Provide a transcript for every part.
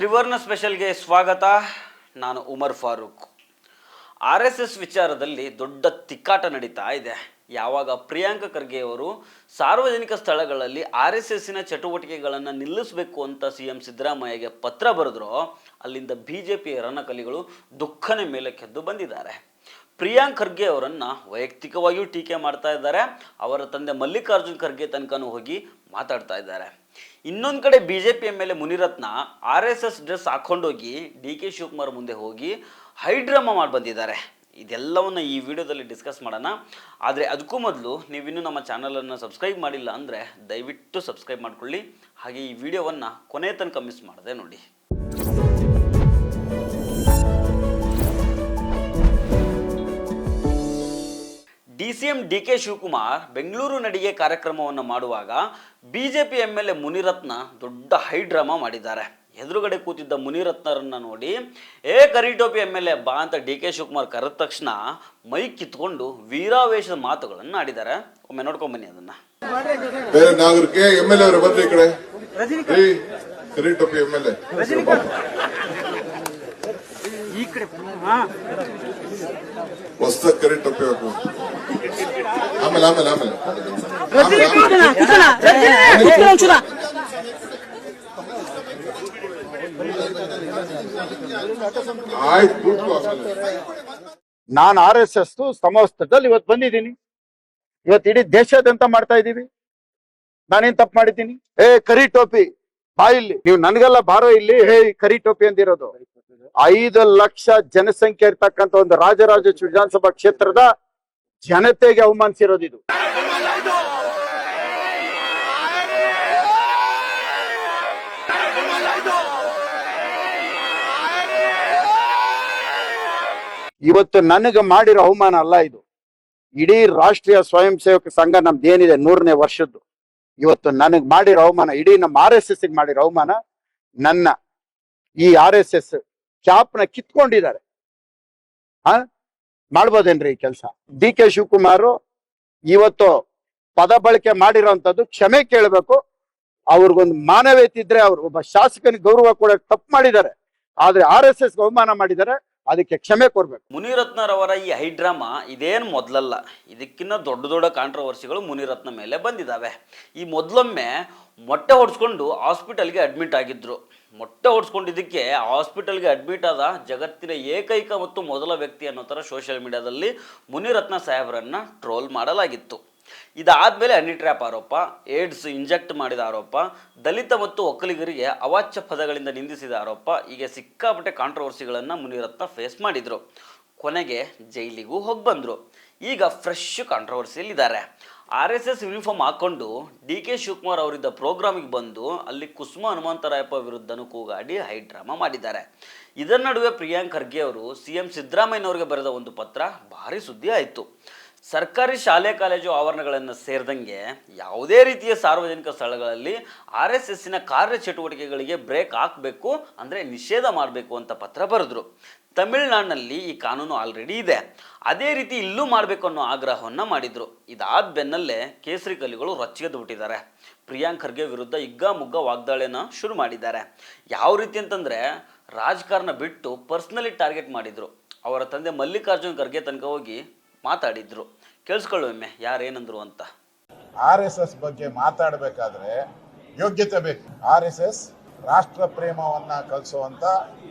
ತ್ರಿವರ್ಣ ಸ್ಪೆಷಲ್ಗೆ ಸ್ವಾಗತ. ನಾನು ಉಮರ್ ಫಾರೂಕ್. RSS ವಿಚಾರದಲ್ಲಿ ದೊಡ್ಡ ತಿಕ್ಕಾಟ ನಡೀತಾ ಇದೆ. ಯಾವಾಗ ಪ್ರಿಯಾಂಕ ಖರ್ಗೆ ಅವರು ಸಾರ್ವಜನಿಕ ಸ್ಥಳಗಳಲ್ಲಿ RSSನ ಚಟುವಟಿಕೆಗಳನ್ನು ನಿಲ್ಲಿಸಬೇಕು ಅಂತ CM ಸಿದ್ದರಾಮಯ್ಯಗೆ ಪತ್ರ ಬರೆದ್ರೋ ಅಲ್ಲಿಂದ BJP ರಣಕಲಿಗಳು ದುಃಖನೆ ಮೇಲೆ ಕೆದ್ದು ಬಂದಿದ್ದಾರೆ. ಪ್ರಿಯಾಂಕ್ ಖರ್ಗೆ ಅವರನ್ನು ವೈಯಕ್ತಿಕವಾಗಿಯೂ ಟೀಕೆ ಮಾಡ್ತಾ ಇದ್ದಾರೆ. ಅವರ ತಂದೆ ಮಲ್ಲಿಕಾರ್ಜುನ್ ಖರ್ಗೆ ತನಕನೂ ಹೋಗಿ ಮಾತಾಡ್ತಾ ಇದ್ದಾರೆ. ಇನ್ನೊಂದು ಕಡೆ BJP MLA Munirathna RSS dress ಹಾಕೊಂಡೋಗಿ DK ಶಿವಕುಮಾರ್ ಮುಂದೆ ಹೋಗಿ ಹೈಡ್ರಾಮಾ ಮಾಡಿ ಬಂದಿದ್ದಾರೆ. ಇದೆಲ್ಲವನ್ನು ಈ ವಿಡಿಯೋದಲ್ಲಿ ಡಿಸ್ಕಸ್ ಮಾಡೋಣ. ಆದರೆ ಅದಕ್ಕೂ ಮೊದಲು ನೀವಿನ್ನೂ ನಮ್ಮ ಚಾನಲನ್ನು ಸಬ್ಸ್ಕ್ರೈಬ್ ಮಾಡಿಲ್ಲ ಅಂದರೆ ದಯವಿಟ್ಟು ಸಬ್ಸ್ಕ್ರೈಬ್ ಮಾಡ್ಕೊಳ್ಳಿ. ಹಾಗೆ ಈ ವಿಡಿಯೋವನ್ನು ಕೊನೆ ತನಕ ಮಿಸ್ ಮಾಡದೆ ನೋಡಿ. DCM DK ಶಿವಕುಮಾರ್ ಬೆಂಗಳೂರು ನಡಿಗೆ ಕಾರ್ಯಕ್ರಮವನ್ನು ಮಾಡುವಾಗ BJP MLA ಮುನಿರತ್ನ ದೊಡ್ಡ ಹೈಡ್ರಾಮಾ ಮಾಡಿದ್ದಾರೆ. ಎದುರುಗಡೆ ಕೂತಿದ್ದ ಮುನಿರತ್ನರನ್ನ ನೋಡಿ ಕರಿಟೋಪಿ MLA ಬಾ ಅಂತ DK ಶಿವಕುಮಾರ್ ಕರೆದ ತಕ್ಷಣ ಮೈಕ್ ಕಿತ್ಕೊಂಡು ವೀರಾವೇಶದ ಮಾತುಗಳನ್ನು ಆಡಿದ್ದಾರೆ. ಒಮ್ಮೆ ನೋಡ್ಕೊಂಡ್ ಬನ್ನಿ ಅದನ್ನ. ಬೇರೆ ನಾಗರಿಕೆ MLA ಅವರು ಬಂದ್ರೆ ಈ ಕಡೆ ಕರಿಟೋಪಿ MLA ಈ ಕಡೆ ಹೊಸ ಕರಿಟೋಪಿ ಆಮೇಲೆ ಆಯ್ತು. ನಾನು RSS ಸಮವಸ್ತ್ರದಲ್ಲಿ ಇವತ್ತು ಬಂದಿದ್ದೀನಿ. ಇವತ್ತು ಇಡೀ ದೇಶಾದ್ಯಂತ ಮಾಡ್ತಾ ಇದ್ದೀವಿ. ನಾನೇನ್ ತಪ್ಪು ಮಾಡಿದ್ದೀನಿ? ಕರಿ ಟೋಪಿ ಬಾಯಿಲ್ಲಿ ನೀವು ನನ್ಗೆಲ್ಲ ಬಾರೋ ಇಲ್ಲಿ ಕರಿ ಟೋಪಿ ಅಂದಿರೋದು. 5 ಲಕ್ಷ ಜನಸಂಖ್ಯೆ ಇರ್ತಕ್ಕಂಥ ಒಂದು ರಾಜರಾಜ ವಿಧಾನಸಭಾ ಕ್ಷೇತ್ರದ ಜನತೆಗೆ ಅವಮಾನಿಸಿರೋದು ಇದು. ಇವತ್ತು ನನಗೆ ಮಾಡಿರೋ ಅವಮಾನ ಅಲ್ಲ ಇದು. ಇಡೀ ರಾಷ್ಟ್ರೀಯ ಸ್ವಯಂ ಸೇವಕ ಸಂಘ ನಮ್ದೇನಿದೆ 100ನೇ ವರ್ಷದ್ದು, ಇವತ್ತು ನನಗೆ ಮಾಡಿರೋ ಅವಮಾನ, ಇಡೀ ನಮ್ಮ RSS ಮಾಡಿರೋ ಅವಮಾನ. ನನ್ನ ಈ RSS ಚಾಪ್ನ ಕಿತ್ಕೊಂಡಿದ್ದಾರೆ. ಮಾಡ್ಬೋದೇನ್ರಿ ಈ ಕೆಲಸ? DK ಶಿವಕುಮಾರ್ ಇವತ್ತು ಪದ ಬಳಕೆ ಮಾಡಿರೋಂಥದ್ದು ಕ್ಷಮೆ ಕೇಳಬೇಕು. ಅವ್ರಿಗೊಂದು ಮಾನವೀಯತೆ ಇದ್ರೆ ಅವ್ರು ಒಬ್ಬ ಶಾಸಕನಿಗೆ ಗೌರವ ಕೊಡಕ್ಕೆ ತಪ್ಪು ಮಾಡಿದ್ದಾರೆ. ಆದ್ರೆ RSS ಅವಮಾನ ಮಾಡಿದ್ದಾರೆ, ಅದಕ್ಕೆ ಕ್ಷಮೆ ಕೊಡ್ಬೇಕು. ಮುನಿರತ್ನರವರ ಈ ಹೈಡ್ರಾಮಾ ಇದೇನು ಮೊದಲಲ್ಲ. ಇದಕ್ಕಿಂತ ದೊಡ್ಡ ದೊಡ್ಡ ಕಾಂಟ್ರವರ್ಸಿಗಳು ಮುನಿರತ್ನ ಮೇಲೆ ಬಂದಿದ್ದಾವೆ. ಈ ಮೊದಲೊಮ್ಮೆ ಮೊಟ್ಟೆ ಹೊಡ್ಸ್ಕೊಂಡು ಹಾಸ್ಪಿಟಲ್ಗೆ ಅಡ್ಮಿಟ್ ಆಗಿದ್ರು. ಮೊಟ್ಟೆ ಹೊಡ್ಸ್ಕೊಂಡಿದ್ದಕ್ಕೆ ಹಾಸ್ಪಿಟಲ್ಗೆ ಅಡ್ಮಿಟ್ ಆದ ಜಗತ್ತಿನ ಏಕೈಕ ಮತ್ತು ಮೊದಲ ವ್ಯಕ್ತಿ ಅನ್ನೋ ಥರ ಸೋಷಿಯಲ್ ಮೀಡಿಯಾದಲ್ಲಿ ಮುನಿರತ್ನ ಸಾಹೇಬರನ್ನ ಟ್ರೋಲ್ ಮಾಡಲಾಗಿತ್ತು. ಇದಾದ್ಮೇಲೆ ಹನಿ ಟ್ರ್ಯಾಪ್ ಆರೋಪ, ಏಡ್ಸ್ ಇಂಜೆಕ್ಟ್ ಮಾಡಿದ ಆರೋಪ, ದಲಿತ ಮತ್ತು ಒಕ್ಕಲಿಗರಿಗೆ ಅವಾಚ್ಯ ಪದಗಳಿಂದ ನಿಂದಿಸಿದ ಆರೋಪ, ಹೀಗೆ ಸಿಕ್ಕಾಪಟ್ಟೆ ಕಾಂಟ್ರವರ್ಸಿಗಳನ್ನು ಮುನಿರತ್ನ ಫೇಸ್ ಮಾಡಿದರು. ಕೊನೆಗೆ ಜೈಲಿಗೂ ಹೋಗಿ ಬಂದರು. ಈಗ ಫ್ರೆಶ್ ಕಾಂಟ್ರವರ್ಸಿಯಲ್ಲಿದ್ದಾರೆ. RSS ಯೂನಿಫಾರ್ಮ್ ಹಾಕ್ಕೊಂಡು DK ಶಿವಕುಮಾರ್ ಅವರಿದ್ದ ಪ್ರೋಗ್ರಾಮಿಗೆ ಬಂದು ಅಲ್ಲಿ ಕುಸುಮ ಹನುಮಂತರಾಯಪ್ಪ ವಿರುದ್ಧನೂ ಕೂಗಾಡಿ ಹೈಡ್ರಾಮಾ ಮಾಡಿದ್ದಾರೆ. ಇದರ ನಡುವೆ ಪ್ರಿಯಾಂಕ್ ಖರ್ಗೆ ಅವರು CM ಸಿದ್ದರಾಮಯ್ಯನವರಿಗೆ ಬರೆದ ಒಂದು ಪತ್ರ ಭಾರಿ ಸುದ್ದಿ ಆಯಿತು. ಸರ್ಕಾರಿ ಶಾಲೆ ಕಾಲೇಜು ಆವರಣಗಳನ್ನು ಸೇರಿದಂಗೆ ಯಾವುದೇ ರೀತಿಯ ಸಾರ್ವಜನಿಕ ಸ್ಥಳಗಳಲ್ಲಿ RSSನ ಕಾರ್ಯಚಟುವಟಿಕೆಗಳಿಗೆ ಬ್ರೇಕ್ ಹಾಕಬೇಕು, ಅಂದರೆ ನಿಷೇಧ ಮಾಡಬೇಕು ಅಂತ ಪತ್ರ ಬರೆದ್ರು. ತಮಿಳುನಾಡಿನಲ್ಲಿ ಈ ಕಾನೂನು ಆಲ್ರೆಡಿ ಇದೆ. ಅದೇ ರೀತಿ ಇಲ್ಲೂ ಮಾಡಬೇಕು ಅನ್ನೋ ಆಗ್ರಹವನ್ನು ಮಾಡಿದರು. ಇದಾದ ಬೆನ್ನಲ್ಲೇ ಕೇಸರಿ ಕಲಿಗಳು ರೊಚ್ಚಿಗೆದ್ದು ಬಿಟ್ಟಿದ್ದಾರೆ. ಪ್ರಿಯಾಂಕ್ ಖರ್ಗೆ ವಿರುದ್ಧ ಹಿಗ್ಗಾಮುಗ್ಗ ವಾಗ್ದಾಳಿನ ಶುರು ಮಾಡಿದ್ದಾರೆ. ಯಾವ ರೀತಿ ಅಂತಂದರೆ ರಾಜಕಾರಣ ಬಿಟ್ಟು ಪರ್ಸ್ನಲಿ ಟಾರ್ಗೆಟ್ ಮಾಡಿದರು. ಅವರ ತಂದೆ ಮಲ್ಲಿಕಾರ್ಜುನ್ ಖರ್ಗೆ ತನಕ ಹೋಗಿ ಮಾತಾಡಿದ್ರು. ಕೇಳಿಸ್ಕೊಳ್ಳುವೊಮ್ಮೆ ಯಾರೇನಂದ್ರು ಅಂತ. RSS ಬಗ್ಗೆ ಮಾತಾಡಬೇಕಾದ್ರೆ ಯೋಗ್ಯತೆ ಬೇಕು. RSS ರಾಷ್ಟ್ರ ಪ್ರೇಮವನ್ನ ಕಲಿಸುವಂತ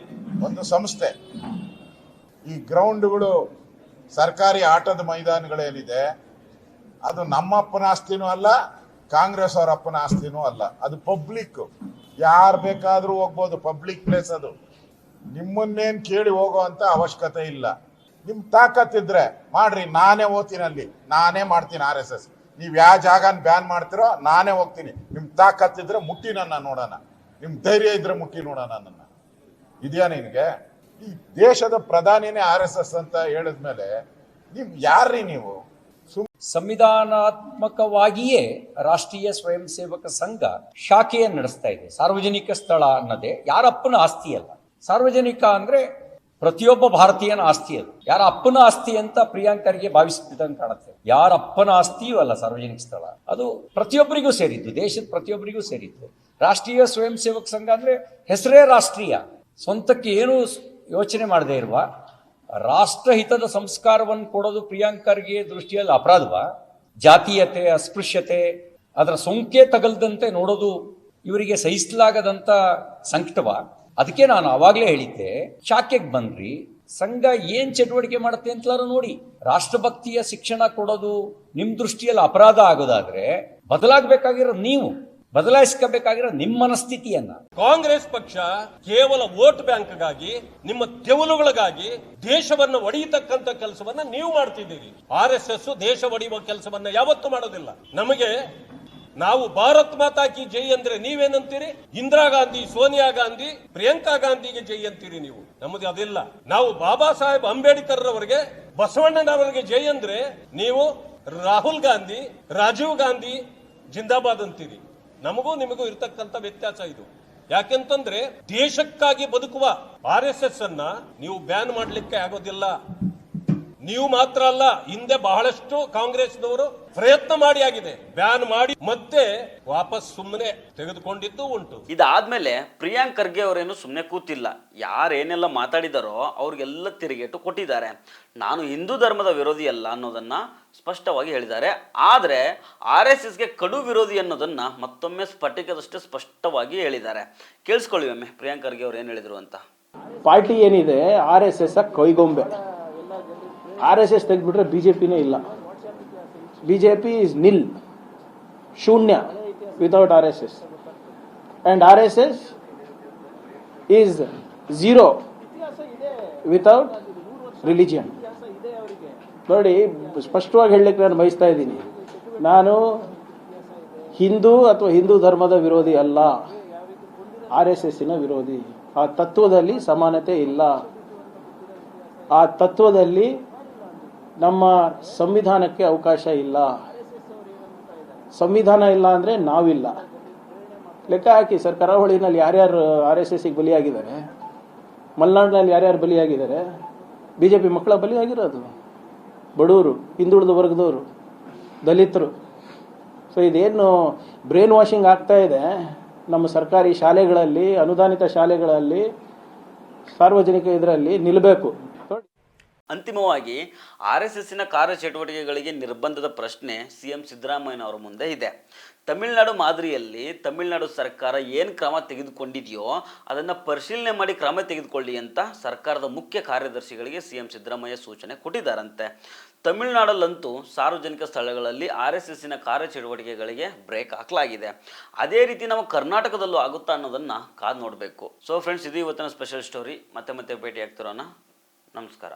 ಒಂದು ಸಂಸ್ಥೆ. ಈ ಗ್ರೌಂಡ್ಗಳು, ಸರ್ಕಾರಿ ಆಟದ ಮೈದಾನಗಳೇನಿದೆ, ಅದು ನಮ್ಮ ಅಪ್ಪನ ಆಸ್ತಿನೂ ಅಲ್ಲ, ಕಾಂಗ್ರೆಸ್ ಅವರ ಅಪ್ಪನ ಆಸ್ತಿನೂ ಅಲ್ಲ. ಅದು ಪಬ್ಲಿಕ್, ಯಾರು ಬೇಕಾದ್ರೂ ಹೋಗ್ಬೋದು. ಪಬ್ಲಿಕ್ ಪ್ಲೇಸ್ ಅದು. ನಿಮ್ಮನ್ನೇನು ಕೇಳಿ ಹೋಗೋ ಅಂತ ಅವಶ್ಯಕತೆ ಇಲ್ಲ. ನಿಮ್ ತಾಕತ್ತಿದ್ರೆ ಮಾಡ್ರಿ. ನಾನೇ ಹೋಗ್ತೀನಿ ಅಲ್ಲಿ, ನಾನೇ ಮಾಡ್ತೀನಿ RSS. ನೀವ್ ಯಾವ ಜಾಗನ ಬ್ಯಾನ್ ಮಾಡ್ತಿರೋ ನಾನೇ ಹೋಗ್ತೀನಿ. ನಿಮ್ ತಾಕತ್ತಿದ್ರೆ ಮುಟ್ಟಿ ನನ್ನ ನೋಡೋಣ, ನಿಮ್ ಧೈರ್ಯ ಇದ್ರೆ ಮುಟ್ಟಿ ನೋಡೋಣ ನನ್ನ. ಇದೆಯಾ ನಿನ್ಗೆ? ಈ ದೇಶದ ಪ್ರಧಾನಿನೇ RSS ಅಂತ ಹೇಳಿದ್ಮೇಲೆ ನೀವ್ ಯಾರ್ರಿ ನೀವು? ಸಂವಿಧಾನಾತ್ಮಕವಾಗಿಯೇ ರಾಷ್ಟ್ರೀಯ ಸ್ವಯಂ ಸೇವಕ ಸಂಘ ಶಾಖೆಯನ್ನು ನಡೆಸ್ತಾ ಇದೆ. ಸಾರ್ವಜನಿಕ ಸ್ಥಳ ಅನ್ನೋದೇ ಯಾರಪ್ಪನ ಆಸ್ತಿ ಅಲ್ಲ. ಸಾರ್ವಜನಿಕ ಅಂದ್ರೆ ಪ್ರತಿಯೊಬ್ಬ ಭಾರತೀಯನ ಆಸ್ತಿ ಅದು. ಯಾರ ಅಪ್ಪನ ಆಸ್ತಿ ಅಂತ ಪ್ರಿಯಾಂಕರ್ಗೆ ಭಾವಿಸುತ್ತಿದ್ದಂಗೆ ಕಾಣುತ್ತೆ. ಯಾರ ಅಪ್ಪನ ಆಸ್ತಿಯೂ ಅಲ್ಲ ಸಾರ್ವಜನಿಕ ಸ್ಥಳ, ಅದು ಪ್ರತಿಯೊಬ್ಬರಿಗೂ ಸೇರಿದ್ದು, ದೇಶದ ಪ್ರತಿಯೊಬ್ಬರಿಗೂ ಸೇರಿದ್ದು. ರಾಷ್ಟ್ರೀಯ ಸ್ವಯಂ ಸೇವಕ ಸಂಘ ಅಂದ್ರೆ ಹೆಸರೇ ರಾಷ್ಟ್ರೀಯ. ಸ್ವಂತಕ್ಕೆ ಏನು ಯೋಚನೆ ಮಾಡದೇ ಇರುವ ರಾಷ್ಟ್ರಹಿತದ ಸಂಸ್ಕಾರವನ್ನು ಕೊಡೋದು ಪ್ರಿಯಾಂಕರ್ಗೆ ದೃಷ್ಟಿಯಲ್ಲಿ ಅಪರಾಧವಾ? ಜಾತೀಯತೆ, ಅಸ್ಪೃಶ್ಯತೆ ಅದರ ಸೋಂಕೆ ತಗಲ್ದಂತೆ ನೋಡೋದು ಇವರಿಗೆ ಸಹಿಸಲಾಗದಂತ ಸಂಕಟವ? ಅದಕ್ಕೆ ನಾನು ಆವಾಗಲೇ ಹೇಳಿದ್ದೆ, ಶಾಖೆಗೆ ಬನ್ರಿ, ಸಂಘ ಏನ್ ಚಟುವಟಿಕೆ ಮಾಡುತ್ತೆ ಅಂತಲಾರು ನೋಡಿ. ರಾಷ್ಟ್ರಭಕ್ತಿಯ ಶಿಕ್ಷಣ ಕೊಡೋದು ನಿಮ್ ದೃಷ್ಟಿಯಲ್ಲಿ ಅಪರಾಧ ಆಗೋದಾದ್ರೆ ಬದಲಾಗಬೇಕಾಗಿರೋ ನೀವು, ಬದಲಾಯಿಸ್ಕೋಬೇಕಾಗಿರೋ ನಿಮ್ಮ ಮನಸ್ಥಿತಿಯನ್ನ. ಕಾಂಗ್ರೆಸ್ ಪಕ್ಷ ಕೇವಲ ವೋಟ್ ಬ್ಯಾಂಕ್ಗಾಗಿ, ನಿಮ್ಮ ತೆವಲುಗಳಿಗಾಗಿ ದೇಶವನ್ನ ಒಡೆಯತಕ್ಕಂತ ಕೆಲಸವನ್ನ ನೀವು ಮಾಡ್ತಿದ್ದೀರಿ. RSS ದೇಶ ಒಡೆಯುವ ಕೆಲಸವನ್ನ ಯಾವತ್ತೂ ಮಾಡೋದಿಲ್ಲ. ನಮಗೆ ನಾವು ಭಾರತ್ ಮಾತಾ ಕಿ ಜೈ ಅಂದ್ರೆ ನೀವೇನಂತೀರಿ? ಇಂದಿರಾ ಗಾಂಧಿ, ಸೋನಿಯಾ ಗಾಂಧಿ, ಪ್ರಿಯಾಂಕಾ ಗಾಂಧಿಗೆ ಜೈ ಅಂತೀರಿ ನೀವು. ನಮ್ಮದು ಅದಿಲ್ಲ. ನಾವು ಬಾಬಾ ಸಾಹೇಬ್ ಅಂಬೇಡ್ಕರ್ ರವರಿಗೆ, ಬಸವಣ್ಣನವರಿಗೆ ಜೈ ಅಂದ್ರೆ ನೀವು ರಾಹುಲ್ ಗಾಂಧಿ, ರಾಜೀವ್ ಗಾಂಧಿ ಜಿಂದಾಬಾದ್ ಅಂತೀರಿ. ನಮಗೂ ನಿಮಗೂ ಇರ್ತಕ್ಕಂಥ ವ್ಯತ್ಯಾಸ ಇದು. ಯಾಕೆಂತಂದ್ರೆ ದೇಶಕ್ಕಾಗಿ ಬದುಕುವ RSS ಅನ್ನ ನೀವು ಬ್ಯಾನ್ ಮಾಡ್ಲಿಕ್ಕೆ ಆಗೋದಿಲ್ಲ. ನೀವು ಮಾತ್ರ ಅಲ್ಲ, ಹಿಂದೆ ಬಹಳಷ್ಟು ಕಾಂಗ್ರೆಸ್ನವರು ಪ್ರಯತ್ನ ಮಾಡಿ ಆಗಿದೆ, ಬ್ಯಾನ್ ಮಾಡಿ ಮತ್ತೆ ವಾಪಸ್ ಸುಮ್ಮನೆ ತೆಗೆದುಕೊಂಡಿದ್ದು ಉಂಟು. ಇದಾದ್ಮೇಲೆ ಪ್ರಿಯಾಂಕ್ ಖರ್ಗೆ ಅವರೇನು ಸುಮ್ಮನೆ ಕೂತಿಲ್ಲ. ಯಾರೇನೆಲ್ಲ ಮಾತಾಡಿದಾರೋ ಅವ್ರಿಗೆಲ್ಲ ತಿರುಗೇಟು ಕೊಟ್ಟಿದ್ದಾರೆ. ನಾನು ಹಿಂದೂ ಧರ್ಮದ ವಿರೋಧಿ ಅಲ್ಲ ಅನ್ನೋದನ್ನ ಸ್ಪಷ್ಟವಾಗಿ ಹೇಳಿದ್ದಾರೆ. ಆದರೆ RSSಗೆ ಕಡು ವಿರೋಧಿ ಅನ್ನೋದನ್ನ ಮತ್ತೊಮ್ಮೆ ಸ್ಫಟಿಕದಷ್ಟೇ ಸ್ಪಷ್ಟವಾಗಿ ಹೇಳಿದ್ದಾರೆ. ಕೇಳಿಸ್ಕೊಳ್ಳಿ ಒಮ್ಮೆ ಪ್ರಿಯಾಂಕ್ ಖರ್ಗೆ ಅವ್ರು ಏನು ಹೇಳಿದ್ರು ಅಂತ. ಪಾರ್ಟಿ ಏನಿದೆ RSS ಕೈಗೊಂಬೆ. RSS ತೆಗೆದ್ಬಿಟ್ರೆ ಬಿಜೆಪಿನೇ ಇಲ್ಲ. ಬಿಜೆಪಿ ಇಸ್ ನಿಲ್, ಶೂನ್ಯ without RSS, and RSS is zero without religion. ನೋಡಿ, ಸ್ಪಷ್ಟವಾಗಿ ಹೇಳಲಿಕ್ಕೆ ನಾನು ಬಯಸ್ತಾ ಇದ್ದೀನಿ, ನಾನು ಹಿಂದೂ ಅಥವಾ ಹಿಂದೂ ಧರ್ಮದ ವಿರೋಧಿ ಅಲ್ಲ, RSSನ ವಿರೋಧಿ. ಆ ತತ್ವದಲ್ಲಿ ಸಮಾನತೆ ಇಲ್ಲ. ಆ ತತ್ವದಲ್ಲಿ ನಮ್ಮ ಸಂವಿಧಾನಕ್ಕೆ ಅವಕಾಶ ಇಲ್ಲ. ಸಂವಿಧಾನ ಇಲ್ಲ ಅಂದರೆ ನಾವಿಲ್ಲ. ಲೆಕ್ಕ ಹಾಕಿ ಸರ್, ಕರಾವಳಿನಲ್ಲಿ ಯಾರ್ಯಾರು RSSಗೆ ಬಲಿಯಾಗಿದ್ದಾರೆ, ಮಲೆನಾಡಿನಲ್ಲಿ ಯಾರ್ಯಾರು ಬಲಿಯಾಗಿದ್ದಾರೆ? BJP ಮಕ್ಕಳ ಬಲಿಯಾಗಿರೋದು ಬಡವರು, ಹಿಂದುಳಿದ ವರ್ಗದವರು, ದಲಿತರು. ಸೊ ಇದೇನು ಬ್ರೈನ್ ವಾಷಿಂಗ್ ಆಗ್ತಾ ಇದೆ ನಮ್ಮ ಸರ್ಕಾರಿ ಶಾಲೆಗಳಲ್ಲಿ, ಅನುದಾನಿತ ಶಾಲೆಗಳಲ್ಲಿ, ಸಾರ್ವಜನಿಕ ಇದರಲ್ಲಿ ನಿಲ್ಲಬೇಕು. ಅಂತಿಮವಾಗಿ RSSನ ಕಾರ್ಯಚಟುವಟಿಕೆಗಳಿಗೆ ನಿರ್ಬಂಧದ ಪ್ರಶ್ನೆ CM ಸಿದ್ದರಾಮಯ್ಯನವರ ಮುಂದೆ ಇದೆ. ತಮಿಳುನಾಡು ಮಾದರಿಯಲ್ಲಿ ತಮಿಳುನಾಡು ಸರ್ಕಾರ ಏನು ಕ್ರಮ ತೆಗೆದುಕೊಂಡಿದೆಯೋ ಅದನ್ನು ಪರಿಶೀಲನೆ ಮಾಡಿ ಕ್ರಮ ತೆಗೆದುಕೊಳ್ಳಿ ಅಂತ ಸರ್ಕಾರದ ಮುಖ್ಯ ಕಾರ್ಯದರ್ಶಿಗಳಿಗೆ CM ಸಿದ್ದರಾಮಯ್ಯ ಸೂಚನೆ ಕೊಟ್ಟಿದ್ದಾರಂತೆ. ತಮಿಳುನಾಡಲ್ಲಂತೂ ಸಾರ್ವಜನಿಕ ಸ್ಥಳಗಳಲ್ಲಿ RSSನ ಕಾರ್ಯಚಟುವಟಿಕೆಗಳಿಗೆ ಬ್ರೇಕ್ ಹಾಕಲಾಗಿದೆ. ಅದೇ ರೀತಿ ನಮ್ಮ ಕರ್ನಾಟಕದಲ್ಲೂ ಆಗುತ್ತಾ ಅನ್ನೋದನ್ನು ಕಾದು ನೋಡಬೇಕು. ಸೊ ಫ್ರೆಂಡ್ಸ್, ಇದು ಇವತ್ತಿನ ಸ್ಪೆಷಲ್ ಸ್ಟೋರಿ. ಮತ್ತೆ ಭೇಟಿ ಆಗ್ತಿರೋಣ. ನಮಸ್ಕಾರ.